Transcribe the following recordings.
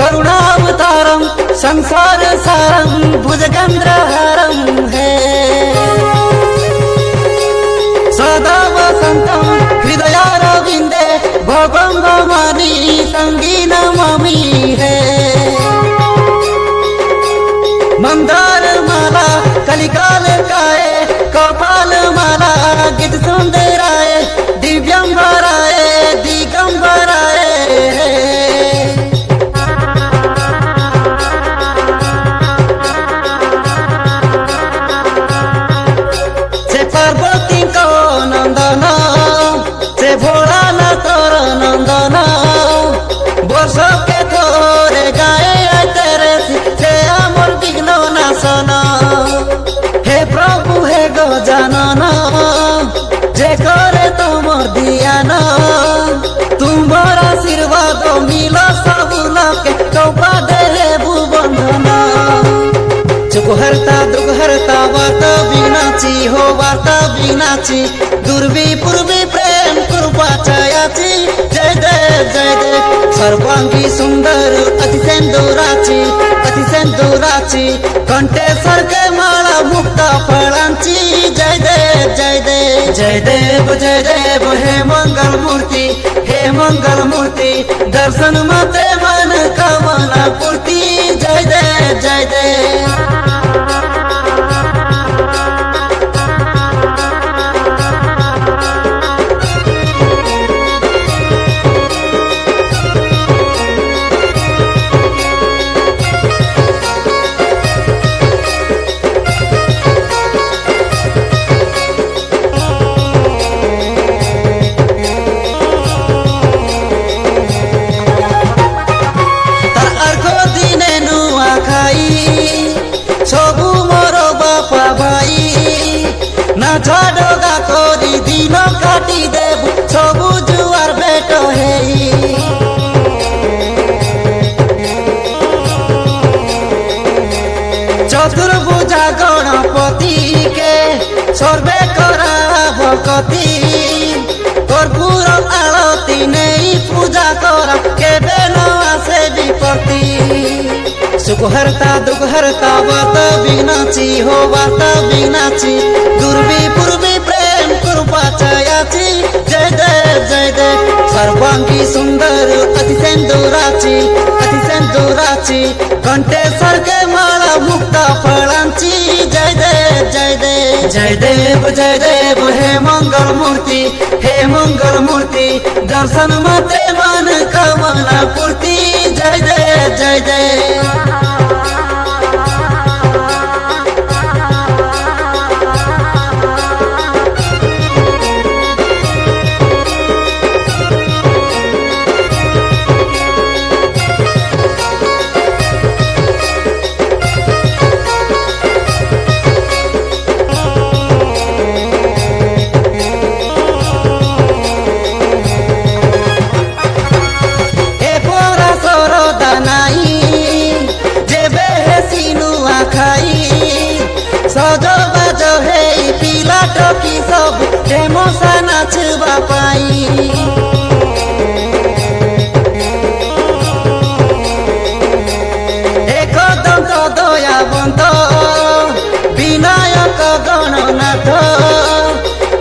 करुणावतारम संसार सारम भुजगेंद्रहारम है। सदा वसंतम हृदयारविंदे भवं भवानी संगी नमामि है। मंदार माला कलिकाल काए कपाल माला गीत सुंदराए दिव्यंबराए दिगंबराए से पार्वती को नंदन से भोलानाथ नंदन वर्ष के थोरे गाए तेरे से अमर विघ्न नाशन। हे प्रभु हे गजानन जे करे तुमर ध्यान तुम्हार आशीर्वाद मिल सब लोके कृपा दे भुबंधन। सुख हरता दुख हरता वार्ता विनाची हो वार्ता विनाची दुर्वी पूर्वी प्रेम कृपा छायाची जय देव सर्वांगी सुंदर अति सेंदुराची कंठेश्वर के माला मुक्ता फळांची जय देव जय देव जय देव जय देव हे मंगल मूर्ति दर्शन माते मन कामना पूर्ति जय देव जय देव। सबु मोर बापा भाई ना छाड़ोगा कोरी दिन काटी देव सबु जुआर बेटो है। चतुर्भुजा गणपति के सर्वे करा भक्ति कर्पूर आरती नहीं पूजा करा केबे न आसे विपत्ति। सुख हरता दुख हरता वार्ता विनाची हो वार्ता विनाची दुर्वी पूर्वी प्रेम कृपा छायाची जय देव सर्वांगी सुंदर अति सेंदुराची कंठेश्वर के माला मुक्ता फळांची जय देव जय देव जय देव जय देव हे मंगल मूर्ति दर्शन माते मन कामना पूर्ति जय देव जय देव। सजो बाजो हे पिला टोकी सब डेमोसा नाचबा पाई। एक दंत दयाबंत विनायक गणनाथ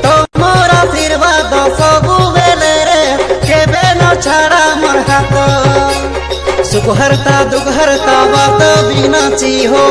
तमर आशीर्वाद सबु बेले रे केबे न छाड़ा मोर हाथ। सुख हरता दुख हरता बात विनाची हो